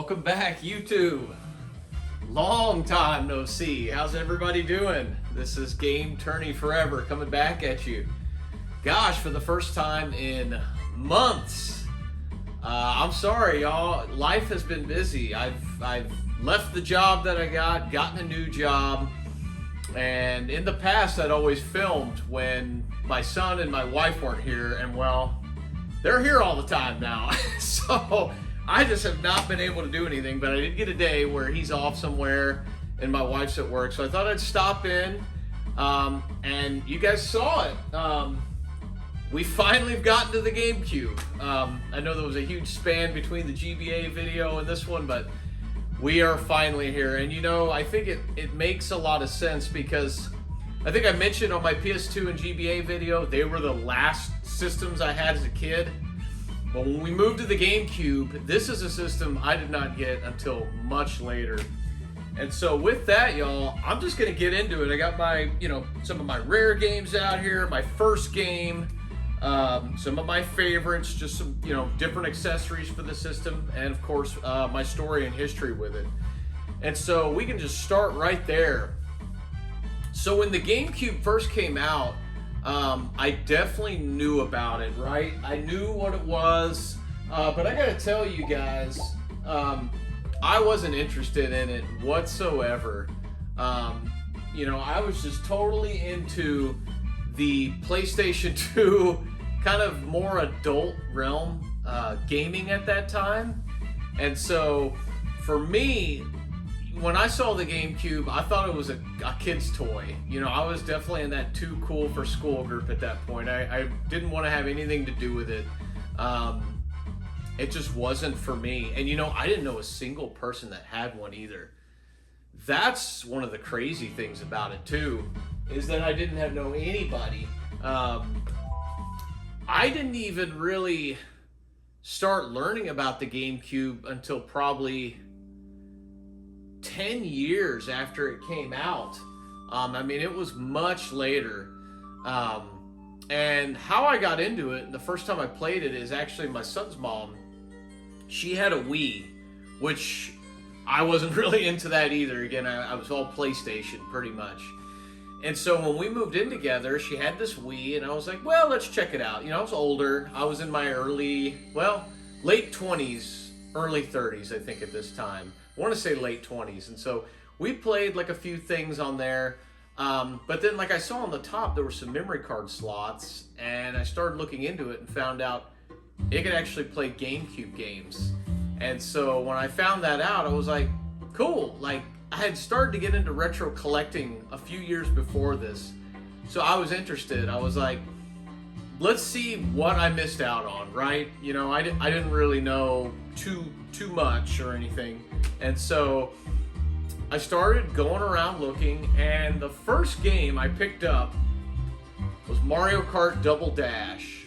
Welcome back, YouTube. Long time no see. How's everybody doing? This is Game Tourney Forever coming back at you. Gosh, for the first time in months. I'm sorry, y'all. Life has been busy. I've left the job that I gotten a new job, and in the past I'd always filmed when my son and my wife weren't here, and well, they're here all the time now. So I just have not been able to do anything, but I did get a day where he's off somewhere and my wife's at work, so I thought I'd stop in, and you guys saw it. We finally have gotten to the Gamecube. I know there was a huge span between the GBA video and this one, but we are finally here. And you know, I think it makes a lot of sense because I think I mentioned on my PS2 and GBA video, they were the last systems I had as a kid. But when we moved to the Gamecube, this is a system I did not get until much later. And so with that, y'all, I'm just gonna get into it. I got my, some of my rare games out here, my first game, some of my favorites, just some, different accessories for the system, and of course, my story and history with it. And so we can just start right there. So when the Gamecube first came out, I definitely knew about it, right? I knew what it was, but I gotta tell you guys, I wasn't interested in it whatsoever. I was just totally into the PlayStation 2 kind of more adult realm gaming at that time. And so for me, when I saw the Gamecube, I thought it was a kid's toy. I was definitely in that too cool for school group at that point. I didn't want to have anything to do with it. It just wasn't for me. And I didn't know a single person that had one either. That's one of the crazy things about it too, is that I didn't know anybody. I didn't even really start learning about the Gamecube until probably 10 years after it came out. It was much later. And how I got into it, the first time I played it, is actually my son's mom. She had a Wii, which I wasn't really into that either. Again, I was all PlayStation pretty much. And so when we moved in together, she had this Wii, and I was like, well, let's check it out. I was older. I was in my late 20s, early 30s, I think, at this time. I want to say late 20s. And so we played like a few things on there. But then, like I saw on the top, there were some memory card slots, and I started looking into it and found out it could actually play GameCube games. And so when I found that out, I was like, cool. Like, I had started to get into retro collecting a few years before this. So I was interested. I was like, let's see what I missed out on, right? I didn't really know too much or anything. And so I started going around looking, and the first game I picked up was Mario Kart Double Dash.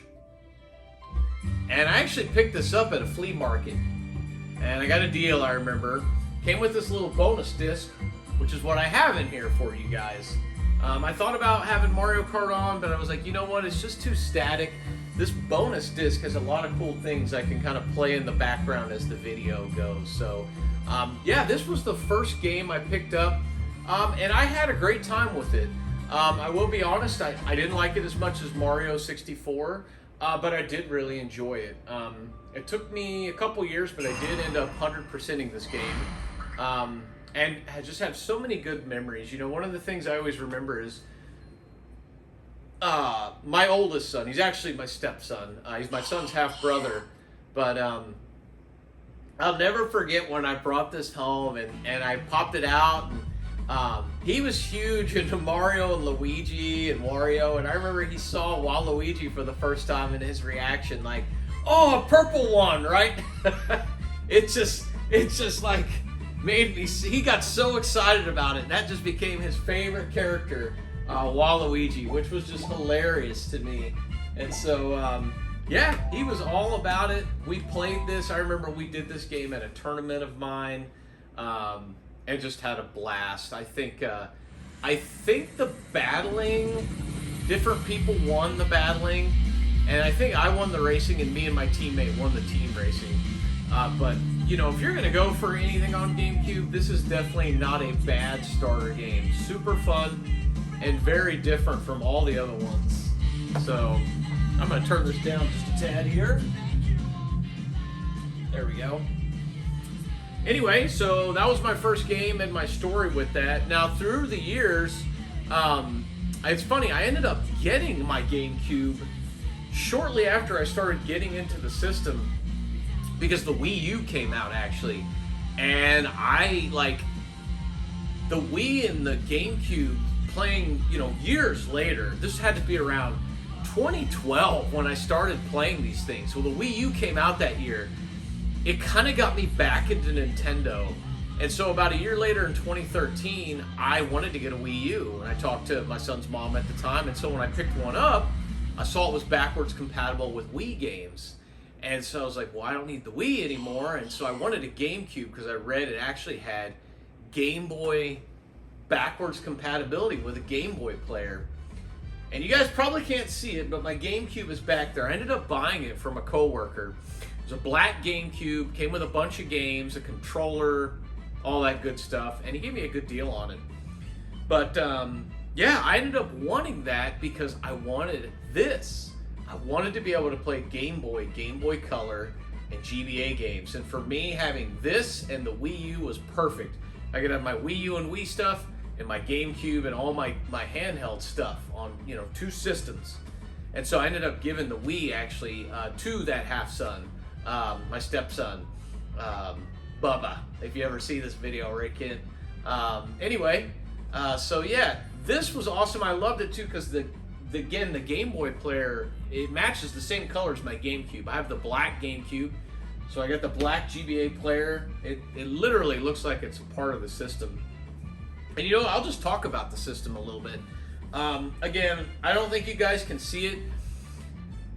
And I actually picked this up at a flea market. And I got a deal, I remember. Came with this little bonus disc, which is what I have in here for you guys. I thought about having Mario Kart on, but I was like, you know what, it's just too static. This bonus disc has a lot of cool things I can kind of play in the background as the video goes. So, this was the first game I picked up, and I had a great time with it. I will be honest, I didn't like it as much as Mario 64, but I did really enjoy it. It took me a couple years, but I did end up 100%ing this game. And I just have so many good memories. One of the things I always remember is my oldest son. He's actually my stepson. He's my son's half brother. But I'll never forget when I brought this home and I popped it out. And he was huge into Mario and Luigi and Wario. And I remember he saw Waluigi for the first time, and his reaction like, oh, a purple one, right? It just like made me see, he got so excited about it. That just became his favorite character, Waluigi, which was just hilarious to me. And so, he was all about it. We played this. I remember we did this game at a tournament of mine, and just had a blast. I think the battling, different people won the battling, and I think I won the racing, and me and my teammate won the team racing. But you know, if you're going to go for anything on GameCube, this is definitely not a bad starter game. Super fun and very different from all the other ones. So I'm going to turn this down just a tad here. There we go. Anyway, so that was my first game and my story with that. Now, through the years, it's funny, I ended up getting my GameCube shortly after I started getting into the system because the Wii U came out, actually. And I, like, the Wii and the GameCube playing, you know, years later. This had to be around 2012 when I started playing these things. Well, the Wii U came out that year. It kind of got me back into Nintendo. And so about a year later in 2013, I wanted to get a Wii U. And I talked to my son's mom at the time. And so when I picked one up, I saw it was backwards compatible with Wii games. And so I was like, well, I don't need the Wii anymore. And so I wanted a GameCube because I read it actually had Game Boy backwards compatibility with a Game Boy player. And you guys probably can't see it, but my GameCube is back there. I ended up buying it from a coworker. It was a black GameCube, came with a bunch of games, a controller, all that good stuff, and he gave me a good deal on it. But yeah, I ended up wanting that because I wanted this. I wanted to be able to play Game Boy Color, and GBA games. And for me, having this and the Wii U was perfect. I could have my Wii U and Wii stuff, and my GameCube and all my handheld stuff on, you know, two systems. And so I ended up giving the Wii actually to that half-son, my stepson, Bubba, if you ever see this video, right, kid? Anyway, so yeah, this was awesome. I loved it too because again, the Game Boy player, it matches the same color as my GameCube. I have the black GameCube, so I got the black GBA player. It literally looks like it's a part of the system. And you know, I'll just talk about the system a little bit. Again, I don't think you guys can see it,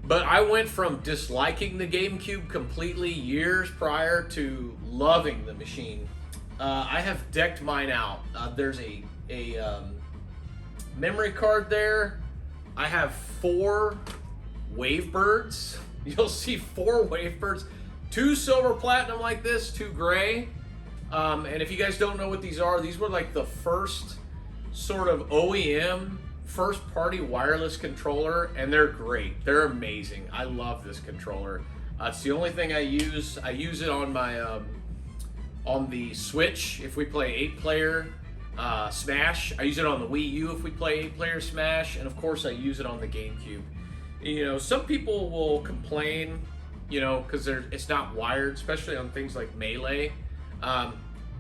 but I went from disliking the GameCube completely years prior to loving the machine. I have decked mine out. There's a memory card there. I have 4 Wavebirds. You'll see 4 Wavebirds. 2 silver platinum like this, 2 gray. And if you guys don't know what these were like the first sort of OEM first party wireless controller, and they're great. They're amazing. I love this controller. It's the only thing I use. I use it on my on the Switch if we play 8-player Smash. I use it on the Wii U if we play 8-player Smash, and of course I use it on the GameCube. You know, some people will complain, you know, because it's not wired, especially on things like Melee.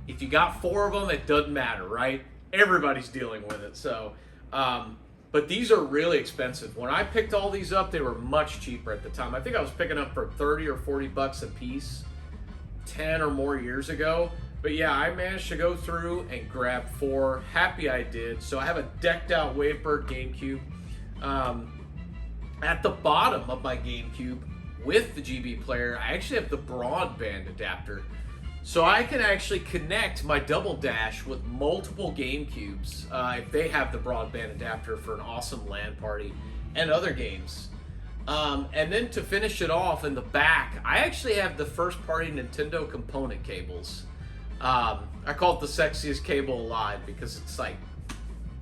If you got 4 of them, it doesn't matter, right? Everybody's dealing with it. So, but these are really expensive. When I picked all these up, they were much cheaper at the time. I think I was picking up for 30 or 40 bucks a piece 10 or more years ago. But yeah, I managed to go through and grab 4. Happy I did. So I have a decked out Wavebird GameCube. At the bottom of my GameCube with the GB player, I actually have the broadband adapter. So I can actually connect my Double Dash with multiple GameCubes if they have the broadband adapter for an awesome LAN party and other games. And then to finish it off in the back, I actually have the first party Nintendo component cables. I call it the sexiest cable alive because it's like,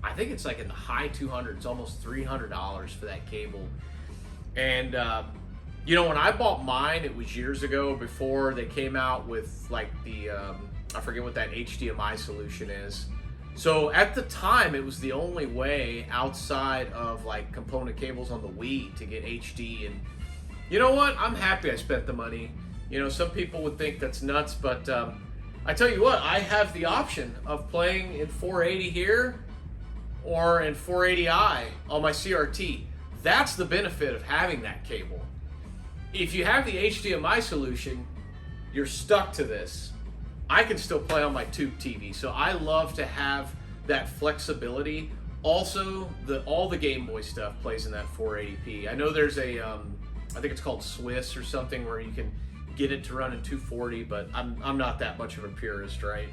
I think it's like in the high 200s, almost $300 for that cable. And you know, when I bought mine, it was years ago before they came out with like the, I forget what that HDMI solution is. So at the time, it was the only way outside of like component cables on the Wii to get HD. And you know what? I'm happy I spent the money. You know, some people would think that's nuts, but I tell you what, I have the option of playing in 480 here or in 480i on my CRT. That's the benefit of having that cable. If you have the HDMI solution, you're stuck to this. I can still play on my tube TV, so I love to have that flexibility. Also, all the Game Boy stuff plays in that 480p. I know there's a, I think it's called Swiss or something, where you can get it to run in 240, but I'm not that much of a purist, right?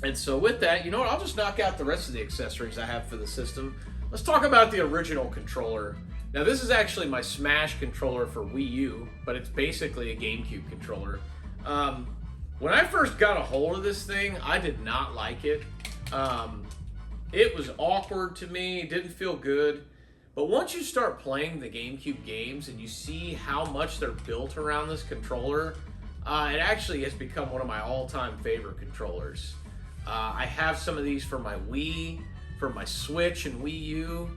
And so with that, you know what? I'll just knock out the rest of the accessories I have for the system. let's talk about the original controller. Now, this is actually my Smash controller for Wii U, but it's basically a GameCube controller. When I first got a hold of this thing, I did not like it. It was awkward to me, it didn't feel good. But once you start playing the GameCube games and you see how much they're built around this controller, it actually has become one of my all-time favorite controllers. I have some of these for my Wii, for my Switch and Wii U.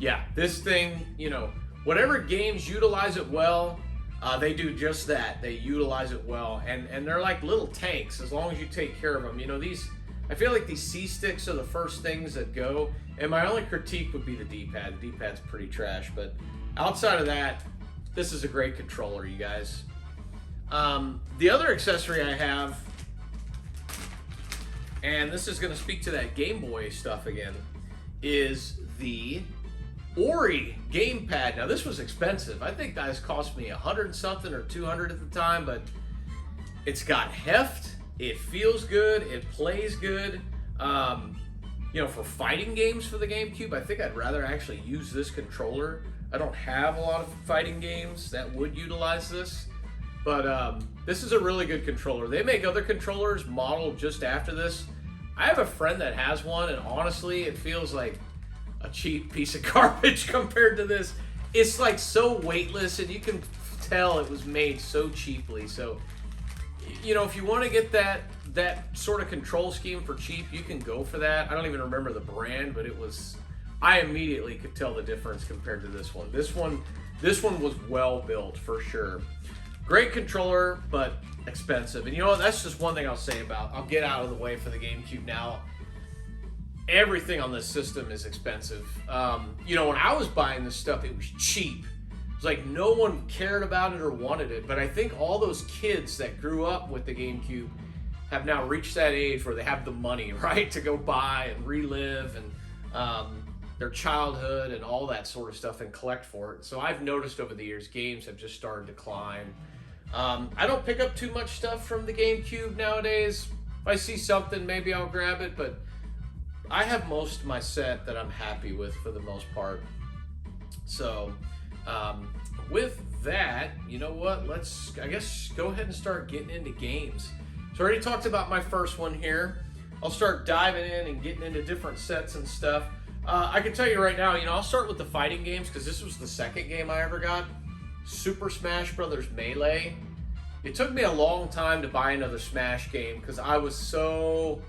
Yeah, this thing, you know, whatever games utilize it well, they do just that. They utilize it well, and they're like little tanks as long as you take care of them. You know, I feel like these C-sticks are the first things that go, and my only critique would be the D-pad. The D-pad's pretty trash, but outside of that, this is a great controller, you guys. The other accessory I have, and this is going to speak to that Game Boy stuff again, is the Ori gamepad. Now, this was expensive. I think this cost me $100 something or $200 at the time, but it's got heft. It feels good. It plays good. You know, for fighting games for the GameCube, I think I'd rather actually use this controller. I don't have a lot of fighting games that would utilize this, but this is a really good controller. They make other controllers modeled just after this. I have a friend that has one, and honestly, it feels like a cheap piece of garbage compared to this. It's like so weightless, and you can tell it was made so cheaply. So, you know, if you want to get that sort of control scheme for cheap, you can go for that. I don't even remember the brand, but I immediately could tell the difference compared to this one. This one was well built for sure. Great controller, but expensive. And you know what? That's just one thing I'll say about. I'll get out of the way for the GameCube now. Everything on this system is expensive. You know, when I was buying this stuff, it was cheap. It was like no one cared about it or wanted it. But I think all those kids that grew up with the GameCube have now reached that age where they have the money, right, to go buy and relive and their childhood and all that sort of stuff and collect for it. So I've noticed over the years, games have just started to climb. I don't pick up too much stuff from the GameCube nowadays. If I see something, maybe I'll grab it, but I have most of my set that I'm happy with for the most part. So with that, you know what? Let's, I guess, go ahead and start getting into games. So I already talked about my first one here. I'll start diving in and getting into different sets and stuff. I can tell you right now, you know, I'll start with the fighting games because this was the second game I ever got. Super Smash Bros. Melee. It took me a long time to buy another Smash game because I was so,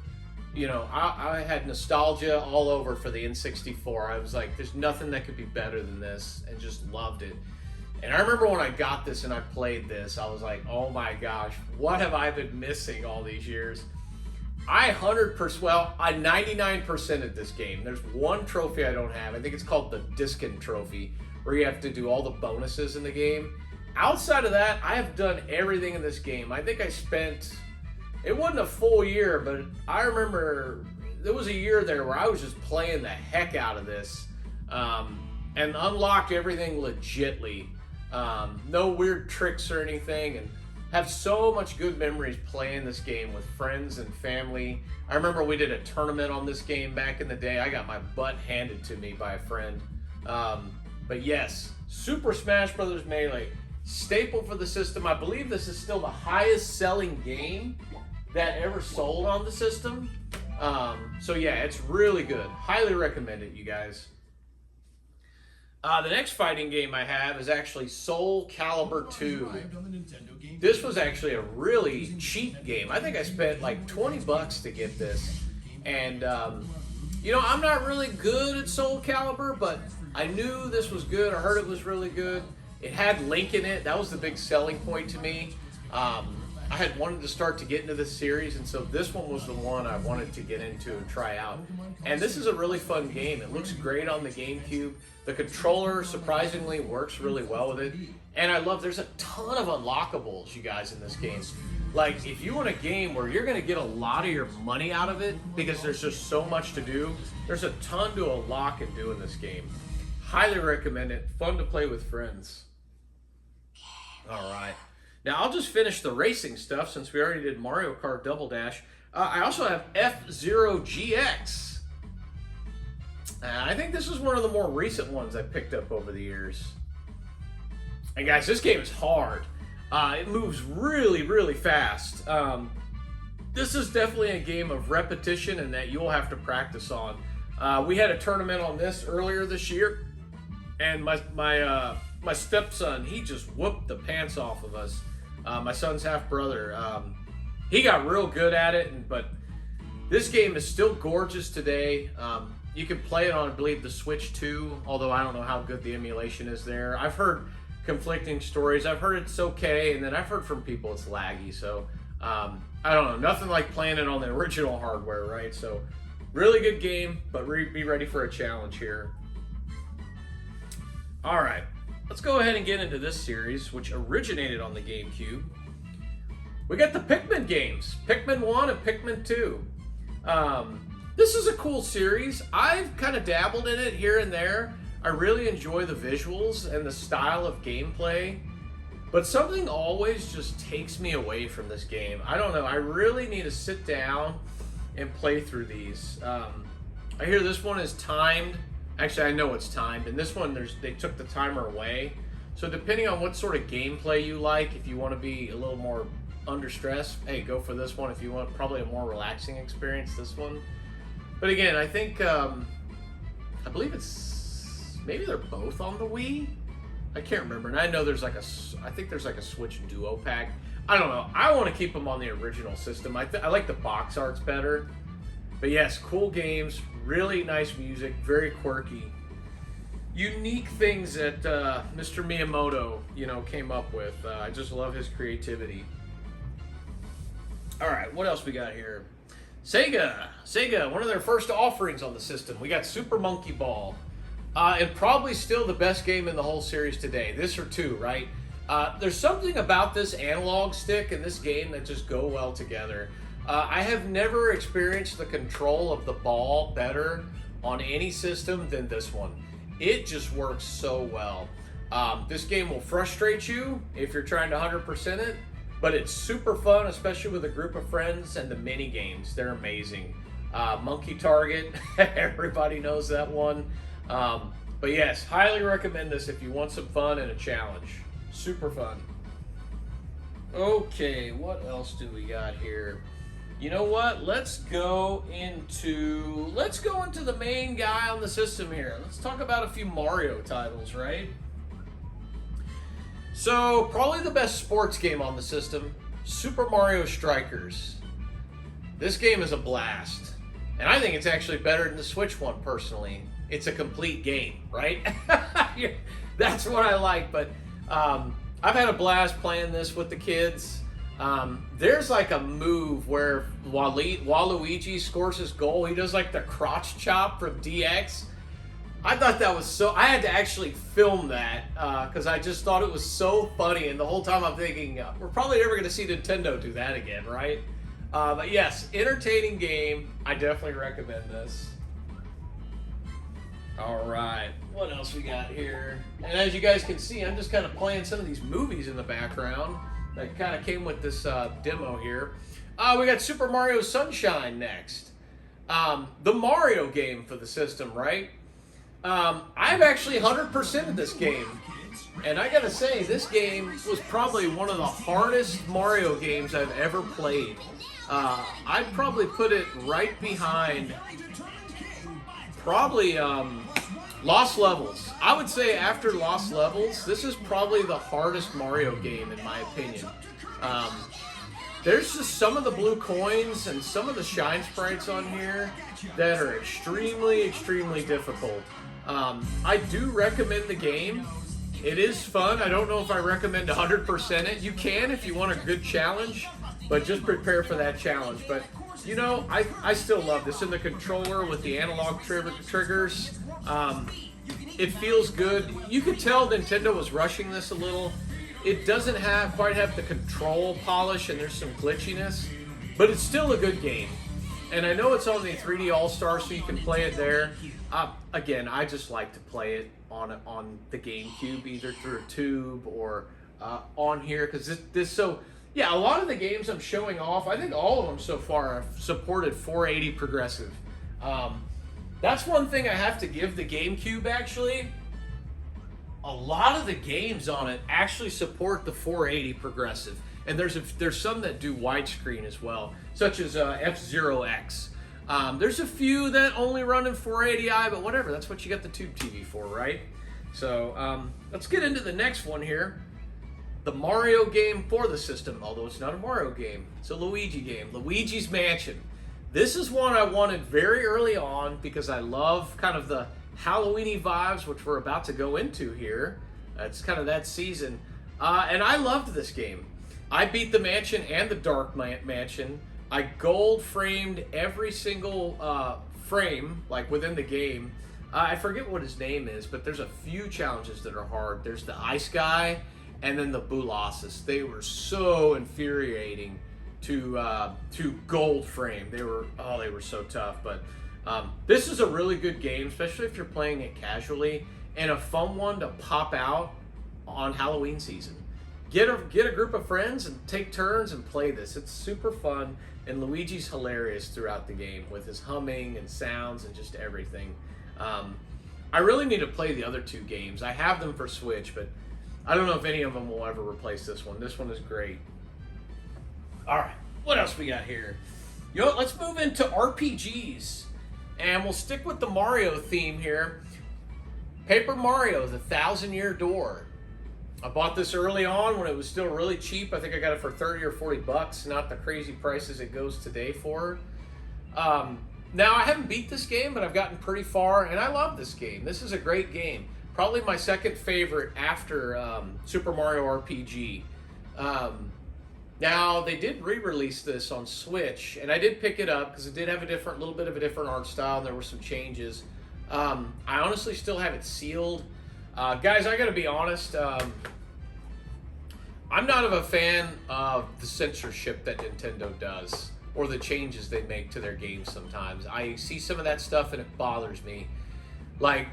you know, I had nostalgia all over for the N64. I was like, there's nothing that could be better than this, and just loved it. And I remember when I got this and I played this, I was like, oh my gosh, what have I been missing all these years? I 99% of this game. There's one trophy I don't have. I think it's called the Diskin Trophy, where you have to do all the bonuses in the game. Outside of that, I have done everything in this game. I think I spent, it wasn't a full year, but I remember there was a year there where I was just playing the heck out of this and unlocked everything legitly. No weird tricks or anything, and have so much good memories playing this game with friends and family. I remember we did a tournament on this game back in the day. I got my butt handed to me by a friend. But yes, Super Smash Bros. Melee, staple for the system. I believe this is still the highest selling game that ever sold on the system. So yeah, it's really good. Highly recommend it, you guys. The next fighting game I have is actually Soul Calibur 2. This was actually a really cheap game. I think I spent like 20 bucks to get this. And, you know, I'm not really good at Soul Calibur, but I knew this was good. I heard it was really good. It had Link in it. That was the big selling point to me. I had wanted to start to get into this series, and so this one was the one I wanted to get into and try out. And this is a really fun game. It looks great on the GameCube. The controller surprisingly works really well with it. And I love, there's a ton of unlockables, you guys, in this game. Like, if you want a game where you're going to get a lot of your money out of it, because there's just so much to do, there's a ton to unlock and do in this game. Highly recommend it. Fun to play with friends. All right. Now, I'll just finish the racing stuff since we already did Mario Kart Double Dash. I also have F-Zero GX. I think this is one of the more recent ones I picked up over the years. And guys, this game is hard. It moves really, really fast. This is definitely a game of repetition and that you'll have to practice on. We had a tournament on this earlier this year, and my stepson, he just whooped the pants off of us. My son's half brother. He got real good at it, but this game is still gorgeous today. You can play it on, I believe, the Switch 2, although I don't know how good the emulation is there. I've heard conflicting stories. I've heard it's okay, and then I've heard from people it's laggy. So I don't know. Nothing like playing it on the original hardware, right? So really good game, but be ready for a challenge here. All right, let's go ahead and get into this series, which originated on the Gamecube. We got the Pikmin games, Pikmin 1 and Pikmin 2. This is a cool series. I've kind of dabbled in it here and there. I really enjoy the visuals and the style of gameplay, but something always just takes me away from this game. I don't know. I really need to sit down and play through these. I hear this one is timed. Actually, I know it's timed, and this one they took the timer away. So depending on what sort of gameplay you like, if you want to be a little more under stress, hey, go for this one. If you want probably a more relaxing experience, this one. But again, I think, I believe maybe they're both on the Wii. I can't remember. And I know I think there's like a Switch Duo Pack. I don't know. I want to keep them on the original system. I like the box arts better. But yes, cool games, really nice music, very quirky. Unique things that Mr. Miyamoto, came up with. I just love his creativity. All right, what else we got here? Sega, one of their first offerings on the system. We got Super Monkey Ball. And probably still the best game in the whole series today. This or two, right? There's something about this analog stick and this game that just go well together. I have never experienced the control of the ball better on any system than this one. It just works so well. This game will frustrate you if you're trying to 100% it, but it's super fun, especially with a group of friends, and the mini games, they're amazing. Monkey Target, everybody knows that one. But yes, highly recommend this if you want some fun and a challenge. Super fun. Okay, what else do we got here? You know what? Let's go into the main guy on the system here. Let's talk about a few Mario titles, right? So, probably the best sports game on the system, Super Mario Strikers. This game is a blast. And I think it's actually better than the Switch one, personally. It's a complete game, right? That's what I like, but I've had a blast playing this with the kids. There's like a move where Waluigi scores his goal. He does like the crotch chop from DX. I thought that was so... I had to actually film that because I just thought it was so funny. And the whole time I'm thinking, we're probably never going to see Nintendo do that again, right? But yes, entertaining game. I definitely recommend this. All right, what else we got here? And as you guys can see, I'm just kind of playing some of these movies in the background that kind of came with this demo here. We got Super Mario Sunshine next. The Mario game for the system, right? I've actually 100%ed this game. And I gotta say, this game was probably one of the hardest Mario games I've ever played. I'd probably put it right behind probably Lost Levels. I would say after Lost Levels, this is probably the hardest Mario game in my opinion. There's just some of the blue coins and some of the shine sprites on here that are extremely, extremely difficult. I do recommend the game. It is fun. I don't know if I recommend 100% it. You can if you want a good challenge, but just prepare for that challenge. But you know, I still love this. In the controller with the analog triggers, it feels good. You could tell Nintendo was rushing this a little. It doesn't quite have the control polish, and there's some glitchiness, but it's still a good game. And I know it's on the 3D All-Star, so you can play it there. Again, I just like to play it on the GameCube, either through a tube or on here, because this so... Yeah, a lot of the games I'm showing off, I think all of them so far have supported 480 progressive. That's one thing I have to give the GameCube, actually. A lot of the games on it actually support the 480 progressive. And there's some that do widescreen as well, such as F-Zero X. There's a few that only run in 480i, but whatever. That's what you got the Tube TV for, right? So let's get into the next one here. The Mario game for the system, although it's not a Mario game. It's a Luigi game, Luigi's Mansion. This is one I wanted very early on because I love kind of the Halloween-y vibes, which we're about to go into here. It's kind of that season. And I loved this game. I beat the Mansion and the Dark Mansion. I gold framed every single frame, like within the game. I forget what his name is, but there's a few challenges that are hard. There's the Ice Guy, and then the Boolossus. They were so infuriating to gold frame. They were so tough. But this is a really good game, especially if you're playing it casually, and a fun one to pop out on Halloween season. Get a group of friends and take turns and play this. It's super fun, and Luigi's hilarious throughout the game with his humming and sounds and just everything. I really need to play the other two games. I have them for Switch, but I don't know if any of them will ever replace this one. This one is great. All right, what else we got here? You know what, let's move into RPGs, and we'll stick with the Mario theme here. Paper Mario, The 1,000-Year Door. I bought this early on when it was still really cheap. I think I got it for 30 or 40 bucks, not the crazy prices it goes today for. Now, I haven't beat this game, but I've gotten pretty far, and I love this game. This is a great game. Probably my second favorite after Super Mario RPG. Now, they did re-release this on Switch, and I did pick it up because it did have a little bit of a different art style, and there were some changes. I honestly still have it sealed. Guys, I gotta be honest, I'm not a fan of the censorship that Nintendo does, or the changes they make to their games sometimes. I see some of that stuff and it bothers me. Like,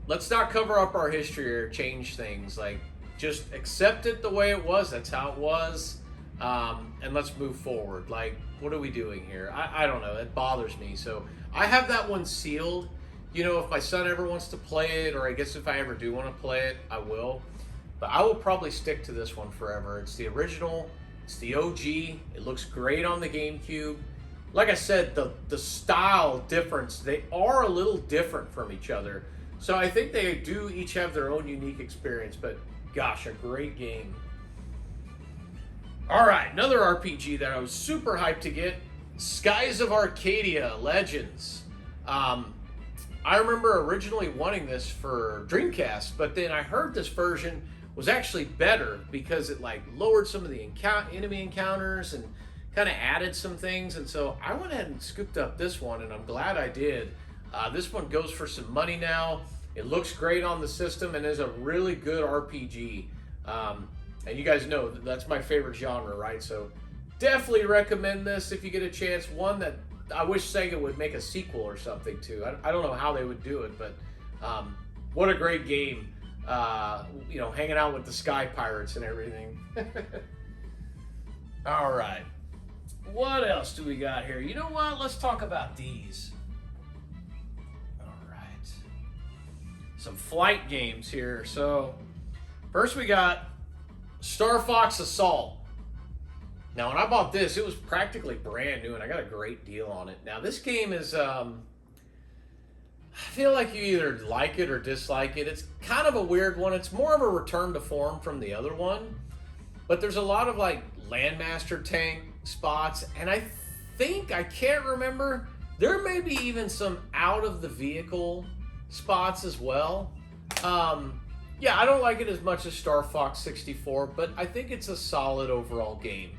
let's not cover up our history or change things. Like, just accept it the way it was. That's how it was. And let's move forward. Like, what are we doing here? I don't know. It bothers me. So I have that one sealed. You know, if my son ever wants to play it, or I guess if I ever do want to play it, I will. But I will probably stick to this one forever. It's the original. It's the OG. It looks great on the GameCube. Like I said, the style difference, they are a little different from each other. So I think they do each have their own unique experience. But gosh, a great game. All right, another RPG that I was super hyped to get, Skies of Arcadia Legends. I remember originally wanting this for Dreamcast, but then I heard this version was actually better because it like lowered some of the enemy encounters and kind of added some things. And so I went ahead and scooped up this one, and I'm glad I did. This one goes for some money now. It looks great on the system and is a really good RPG. And you guys know that's my favorite genre, right? So definitely recommend this if you get a chance. One that I wish Sega would make a sequel or something to. I don't know how they would do it, but what a great game. You know, hanging out with the Sky Pirates and everything. All right. What else do we got here? You know what? Let's talk about these. All right. Some flight games here. So first we got Star Fox Assault. Now, when I bought this, it was practically brand new, and I got a great deal on it. Now, this game is, I feel like you either like it or dislike it. It's kind of a weird one. It's more of a return to form from the other one. But there's a lot of, like, Landmaster tank spots, and I can't remember, there may be even some out-of-the-vehicle spots as well. Yeah, I don't like it as much as Star Fox 64, but I think it's a solid overall game.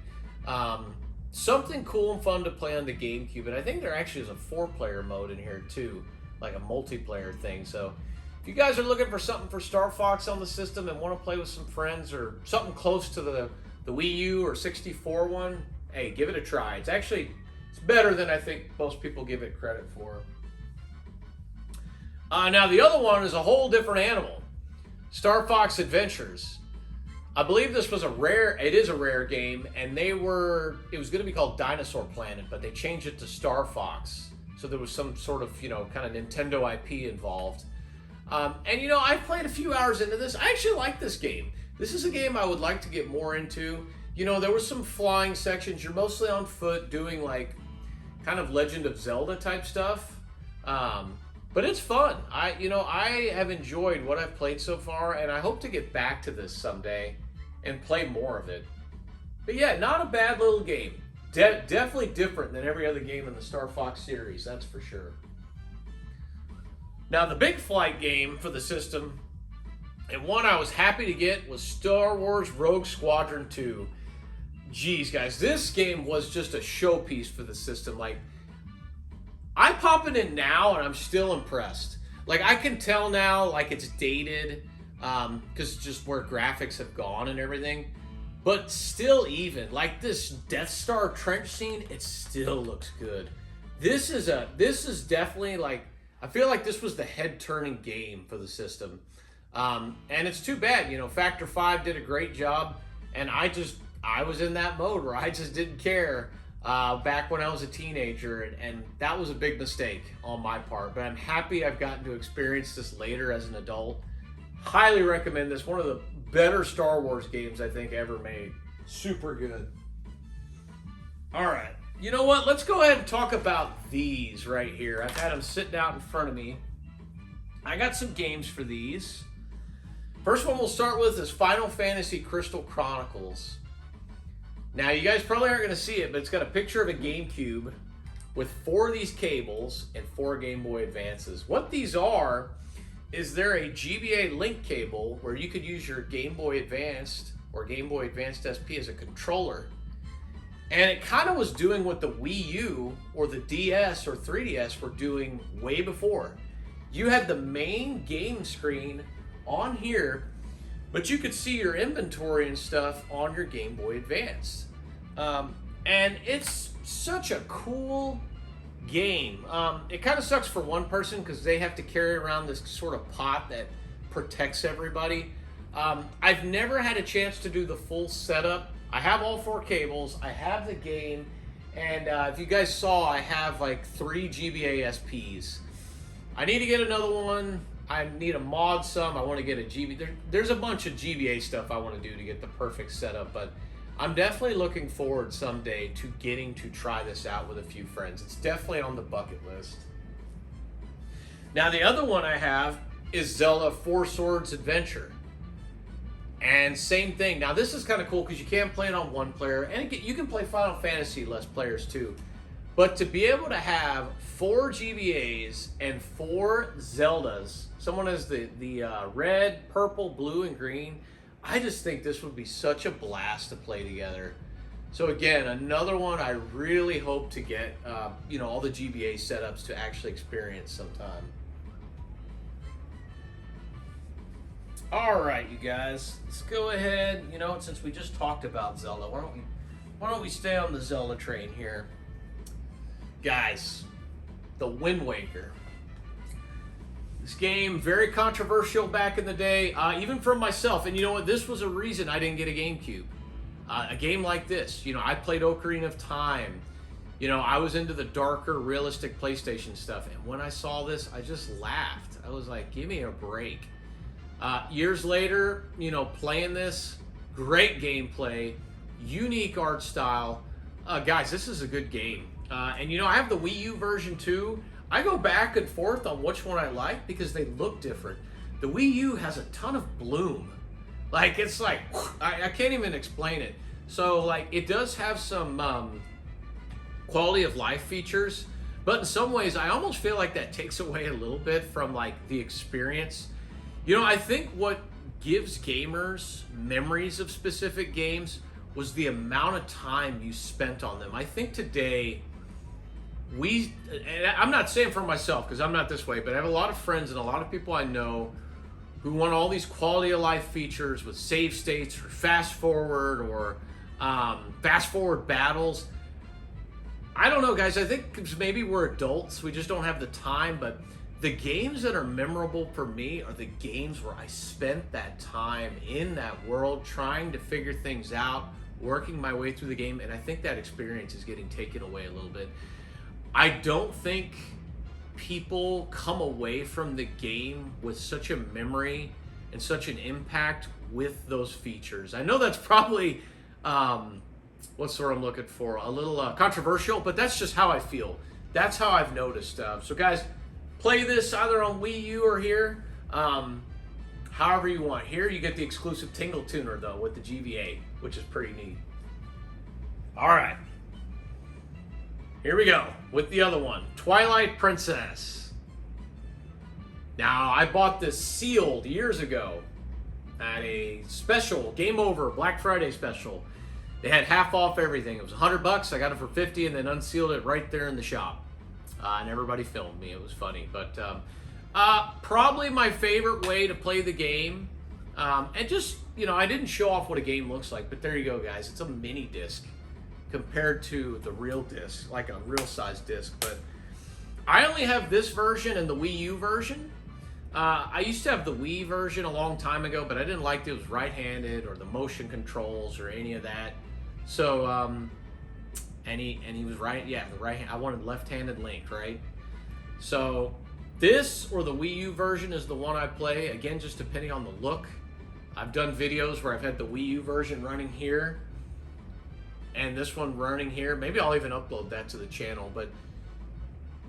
Something cool and fun to play on the GameCube, and I think there actually is a 4-player mode in here too, like a multiplayer thing. So if you guys are looking for something for Star Fox on the system and want to play with some friends, or something close to the Wii U or 64 one, hey, give it a try. It's better than I think most people give it credit for. Now the other one is a whole different animal. Star Fox Adventures. I believe this was it is a rare game, and it was going to be called Dinosaur Planet, but they changed it to Star Fox. So there was some sort of, kind of Nintendo IP involved. And I've played a few hours into this. I actually like this game. This is a game I would like to get more into. There were some flying sections. You're mostly on foot doing like kind of Legend of Zelda type stuff. But it's fun. I have enjoyed what I've played so far, and I hope to get back to this someday and play more of it. But yeah, not a bad little game. Definitely different than every other game in the Star Fox series, that's for sure. Now, the big flight game for the system, and one I was happy to get, was Star Wars Rogue Squadron 2. Geez, guys, this game was just a showpiece for the system. Like, I pop it in now, and I'm still impressed. Like, I can tell now, like, it's dated, because just where graphics have gone and everything. But still even, like this Death Star trench scene, it still looks good. This is definitely like, I feel like this was the head-turning game for the system. And it's too bad, Factor 5 did a great job, and I was in that mode where I just didn't care back when I was a teenager, and that was a big mistake on my part. But I'm happy I've gotten to experience this later as an adult. Highly recommend this. One of the better Star Wars games I think ever made. Super good. All right. You know what? Let's go ahead and talk about these right here. I've had them sitting out in front of me. I got some games for these. First one we'll start with is Final Fantasy Crystal Chronicles. Now, you guys probably aren't going to see it, but it's got a picture of a Gamecube with 4 of these cables and 4 Game Boy Advances. What these are is they're a GBA link cable where you could use your Game Boy Advanced or Game Boy Advanced SP as a controller. And it kind of was doing what the Wii U or the DS or 3DS were doing way before. You had the main game screen on here, but you could see your inventory and stuff on your Game Boy Advance. And it's such a cool game. It kind of sucks for one person because they have to carry around this sort of pot that protects everybody. I've never had a chance to do the full setup. I have all 4 cables, I have the game, and if you guys saw, I have like 3 GBA SPs. I need to get another one. I need to mod some. I want to get a GBA. There's a bunch of GBA stuff I want to do to get the perfect setup, but I'm definitely looking forward someday to getting to try this out with a few friends. It's definitely on the bucket list. Now, the other one I have is Zelda 4 Swords Adventure. And same thing. Now, this is kind of cool because you can play it on 1 player, and you can play Final Fantasy less players too. But to be able to have 4 GBAs and 4 Zeldas, someone has the red, purple, blue, and green, I just think this would be such a blast to play together. So again, another one I really hope to get, all the GBA setups to actually experience sometime. All right, you guys, let's go ahead. Since we just talked about Zelda, why don't we stay on the Zelda train here, guys? The Wind Waker. This game, very controversial back in the day, even for myself. And you know what? This was a reason I didn't get a GameCube. A game like this, I played Ocarina of Time. I was into the darker, realistic PlayStation stuff. And when I saw this, I just laughed. I was like, give me a break. Years later, playing this, great gameplay, unique art style. Guys, this is a good game. And I have the Wii U version too. I go back and forth on which one I like because they look different. The Wii U has a ton of bloom. Like, it's like, I can't even explain it. So, like, it does have some quality of life features, but in some ways, I almost feel like that takes away a little bit from, like, the experience. I think what gives gamers memories of specific games was the amount of time you spent on them. I think today, and I'm not saying for myself because I'm not this way, but I have a lot of friends and a lot of people I know who want all these quality of life features with save states or fast forward battles. I don't know, guys. I think maybe we're adults. We just don't have the time. But the games that are memorable for me are the games where I spent that time in that world trying to figure things out, working my way through the game. And I think that experience is getting taken away a little bit. I don't think people come away from the game with such a memory and such an impact with those features. I know that's probably, what's the word I'm looking for, a little controversial, but that's just how I feel. That's how I've noticed. So guys, play this either on Wii U or here, however you want. Here you get the exclusive Tingle Tuner though with the GVA, which is pretty neat. All right, here we go with the other one, Twilight Princess. Now, I bought this sealed years ago at a special, Game Over, Black Friday special. They had half off everything. It was $100. I got it for 50 and then unsealed it right there in the shop. And everybody filmed me. It was funny. But probably my favorite way to play the game. And just, you know, I didn't show off what a game looks like, but there you go, guys. It's a mini disc compared to the real disc, like a real size disc. But I only have this version and the Wii U version. I used to have the Wii version a long time ago, but I didn't like it was right-handed or the motion controls or any of that. So, and he was right, yeah, the right hand. I wanted left-handed Link, right? So this or the Wii U version is the one I play. Again, just depending on the look. I've done videos where I've had the Wii U version running here and this one running here. Maybe I'll even upload that to the channel, but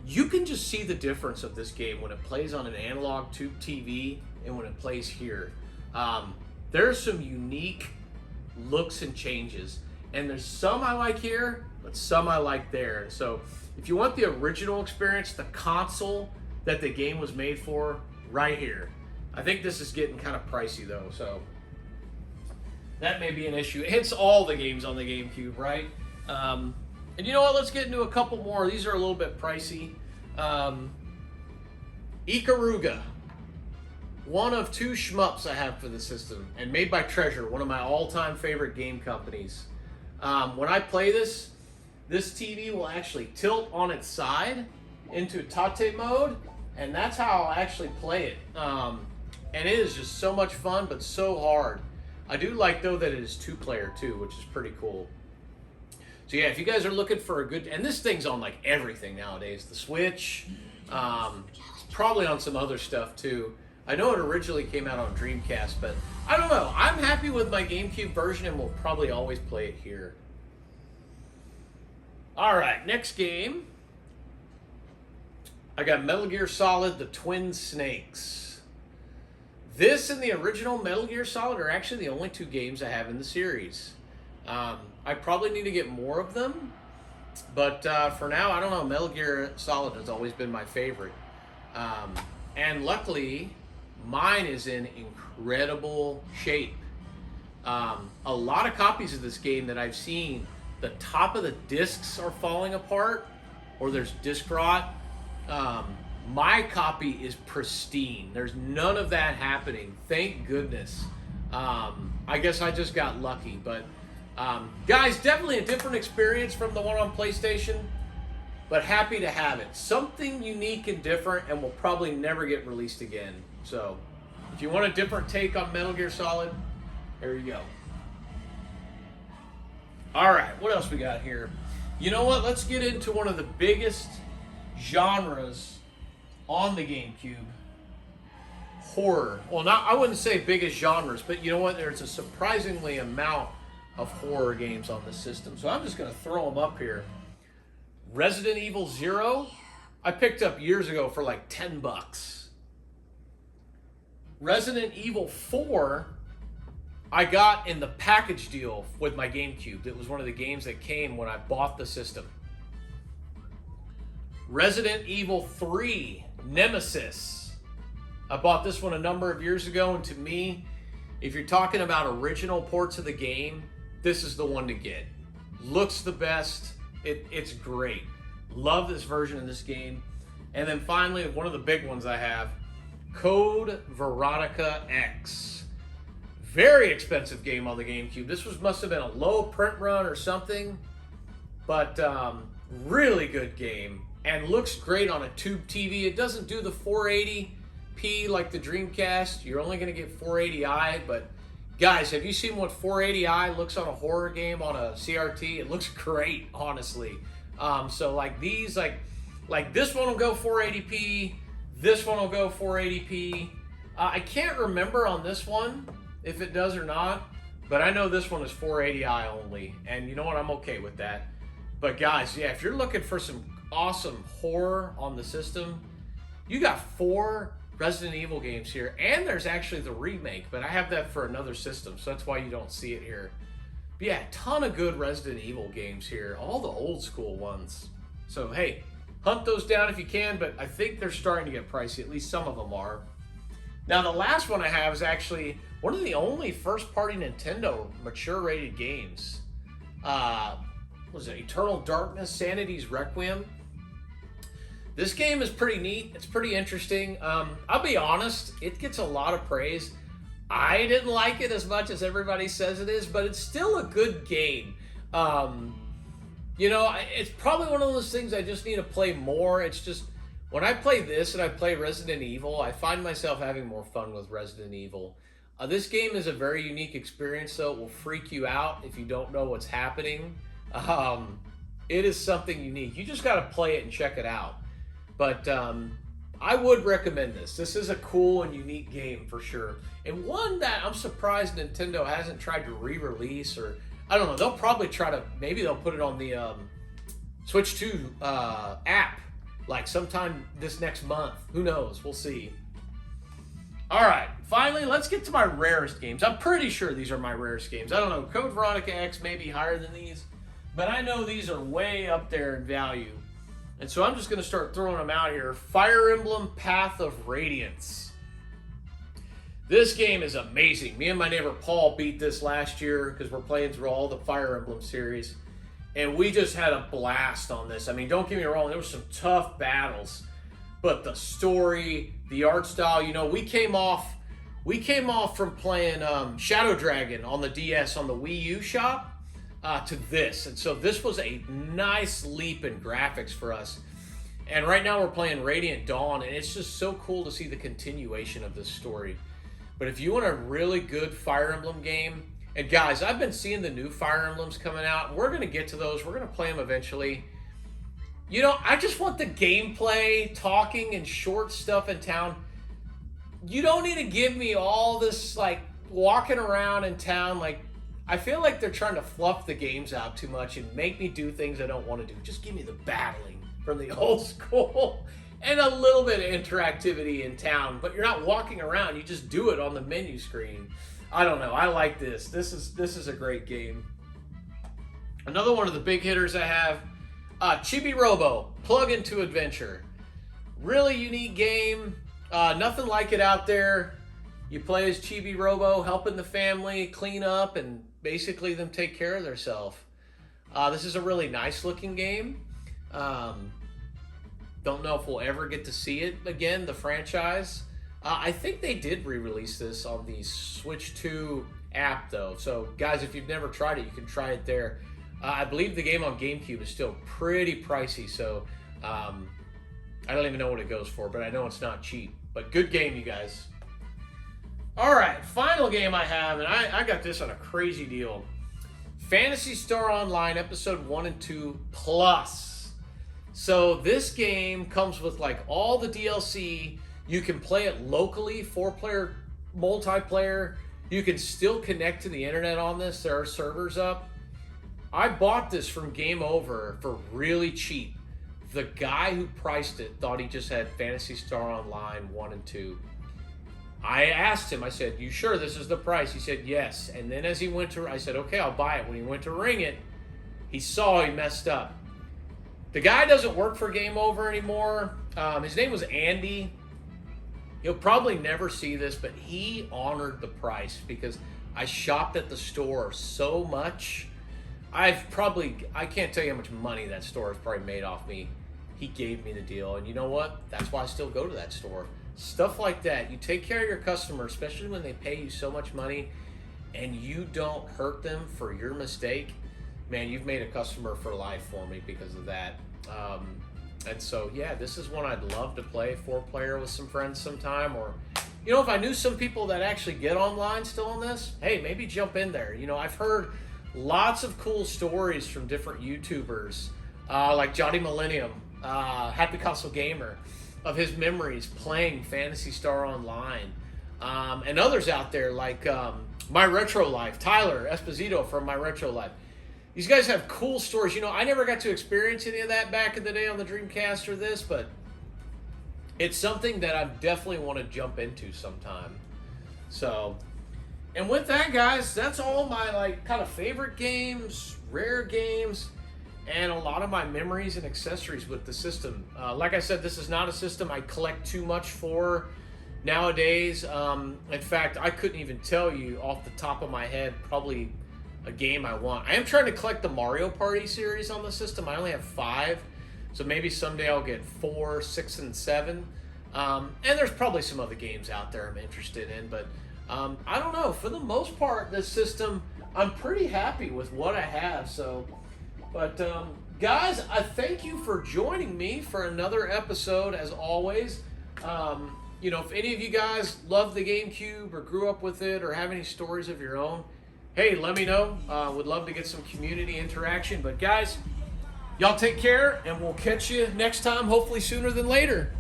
you can just see the difference of this game when it plays on an analog tube TV and when it plays here. There's some unique looks and changes, and there's some I like here, but some I like there. So if you want the original experience, the console that the game was made for, right here. I think this is getting kind of pricey though, so that may be an issue. Hence all the games on the GameCube, right? And you know what? Let's get into a couple more. These are a little bit pricey. Ikaruga. One of two shmups I have for the system, and made by Treasure, one of my all-time favorite game companies. When I play this TV will actually tilt on its side into Tate mode, and that's how I'll actually play it. And it is just so much fun, but so hard. I do like, though, that it is two-player, too, which is pretty cool. So yeah, if you guys are looking for a good, and this thing's on like everything nowadays, the Switch, probably on some other stuff too. I know it originally came out on Dreamcast, but I don't know. I'm happy with my GameCube version and will probably always play it here. All right, next game. I got Metal Gear Solid, The Twin Snakes. This and the original Metal Gear Solid are actually the only two games I have in the series. I probably need to get more of them, but for now, I don't know. Metal Gear Solid has always been my favorite. And luckily, mine is in incredible shape. A lot of copies of this game that I've seen, the top of the discs are falling apart, or there's disc rot. My copy is pristine. There's none of that happening. Thank goodness. I guess I just got lucky, but guys, definitely a different experience from the one on PlayStation, but happy to have it. Something unique and different, and will probably never get released again. So if you want a different take on Metal Gear Solid, there you go. All right, what else we got here? You know what? Let's get into one of the biggest genres on the GameCube. Horror. Well, not, I wouldn't say biggest genres, but you know what? There's a surprisingly amount of horror games on the system. So I'm just going to throw them up here. Resident Evil 0, I picked up years ago for like $10. Resident Evil 4, I got in the package deal with my GameCube. It was one of the games that came when I bought the system. Resident Evil 3, Nemesis. I bought this one a number of years ago, and to me, if you're talking about original ports of the game, this is the one to get. Looks the best. It's great. Love this version of this game. And then finally, one of the big ones I have, Code Veronica X. Very expensive game on the GameCube. This must have been a low print run or something, but really good game. And looks great on a tube TV. It doesn't do the 480p like the Dreamcast. You're only going to get 480i, but guys, have you seen what 480i looks on a horror game on a CRT? It looks great, honestly. So like these, like Like this one will go 480p, this one will go 480p. I can't remember on this one if it does or not, but I know this one is 480i only, and you know what, I'm okay with that. But guys, yeah, if you're looking for some awesome horror on the system, you got 4 Resident Evil games here, and there's actually the remake, but I have that for another system, so that's why you don't see it here. But yeah, a ton of good Resident Evil games here, all the old school ones. So hey, hunt those down if you can, but I think they're starting to get pricey, at least some of them are. Now the last one I have is actually one of the only first-party Nintendo mature-rated games. What was it, Eternal Darkness, Sanity's Requiem? This game is pretty neat. It's pretty interesting. I'll be honest, it gets a lot of praise. I didn't like it as much as everybody says it is, but it's still a good game. You know, it's probably one of those things I just need to play more. It's just, when I play this and I play Resident Evil, I find myself having more fun with Resident Evil. This game is a very unique experience, though. It will freak you out if you don't know what's happening. It is something unique. You just got to play it and check it out. But I would recommend this. This is a cool and unique game for sure. And one that I'm surprised Nintendo hasn't tried to re-release, or I don't know. They'll probably try to, maybe they'll put it on the Switch 2 app like sometime this next month. Who knows? We'll see. All right, finally, let's get to my rarest games. I'm pretty sure these are my rarest games. I don't know, Code Veronica X may be higher than these, but I know these are way up there in value. And so I'm just going to start throwing them out here. Fire Emblem Path of Radiance. This game is amazing. Me and my neighbor Paul beat this last year because we're playing through all the Fire Emblem series. And we just had a blast on this. I mean, don't get me wrong, there were some tough battles. But the story, the art style, you know, we came off from playing Shadow Dragon on the DS on the Wii U shop to this. And so this was a nice leap in graphics for us. And right now we're playing Radiant Dawn, and it's just so cool to see the continuation of this story. But if you want a really good Fire Emblem game, and guys, I've been seeing the new Fire Emblems coming out, and we're going to get to those. We're going to play them eventually. You know, I just want the gameplay, talking, and short stuff in town. You don't need to give me all this, like, walking around in town. Like, I feel like they're trying to fluff the games out too much and make me do things I don't want to do. Just give me the battling from the old school and a little bit of interactivity in town. But you're not walking around. You just do it on the menu screen. I don't know. I like this. This is a great game. Another one of the big hitters I have, Chibi Robo, Plug into Adventure. Really unique game. Nothing like it out there. You play as Chibi Robo, helping the family clean up and basically them take care of themselves. This is a really nice looking game. Don't know if we'll ever get to see it again, the franchise. I think they did re-release this on the Switch 2 app though. So guys, if you've never tried it, you can try it there. I believe the game on Gamecube is still pretty pricey, so I don't even know what it goes for, but I know it's not cheap. But good game, you guys. All right, final game I have, and I got this on a crazy deal. Phantasy Star Online Episode 1 and 2 Plus. So this game comes with like all the DLC. You can play it locally, 4-player multiplayer. You can still connect to the internet on this. There are servers up. I bought this from Game Over for really cheap. The guy who priced it thought he just had Phantasy Star Online 1 and 2. I asked him, I said, "You sure this is the price?" He said, "Yes." And then as he went to, I said, "Okay, I'll buy it." When he went to ring it, he saw he messed up. The guy doesn't work for Game Over anymore. His name was Andy. He'll probably never see this, but he honored the price because I shopped at the store so much. I can't tell you how much money that store has probably made off me. He gave me the deal, and you know what? That's why I still go to that store. Stuff like that. You take care of your customer, especially when they pay you so much money, and you don't hurt them for your mistake. Man, you've made a customer for life for me because of that. And so, yeah, this is one I'd love to play 4-player with some friends sometime. Or, you know, if I knew some people that actually get online still on this, hey, maybe jump in there. You know, I've heard lots of cool stories from different YouTubers, like Johnny Millennium. Happy Castle Gamer, of his memories playing Phantasy Star Online, and others out there like My Retro Life, Tyler Esposito from My Retro Life. These guys have cool stories. You know, I never got to experience any of that back in the day on the Dreamcast or this, but it's something that I definitely want to jump into sometime. So, and with that, guys, that's all my like kind of favorite games, rare games, and a lot of my memories and accessories with the system. Like I said, this is not a system I collect too much for nowadays. In fact, I couldn't even tell you off the top of my head probably a game I want. I am trying to collect the Mario Party series on the system. I only have 5, so maybe someday I'll get 4, 6, and 7. And there's probably some other games out there I'm interested in, but I don't know. For the most part, this system, I'm pretty happy with what I have. So, but guys, I thank you for joining me for another episode. As always, you know, if any of you guys love the GameCube or grew up with it or have any stories of your own, hey, let me know. Would love to get some community interaction. But guys, y'all take care, and we'll catch you next time, hopefully sooner than later.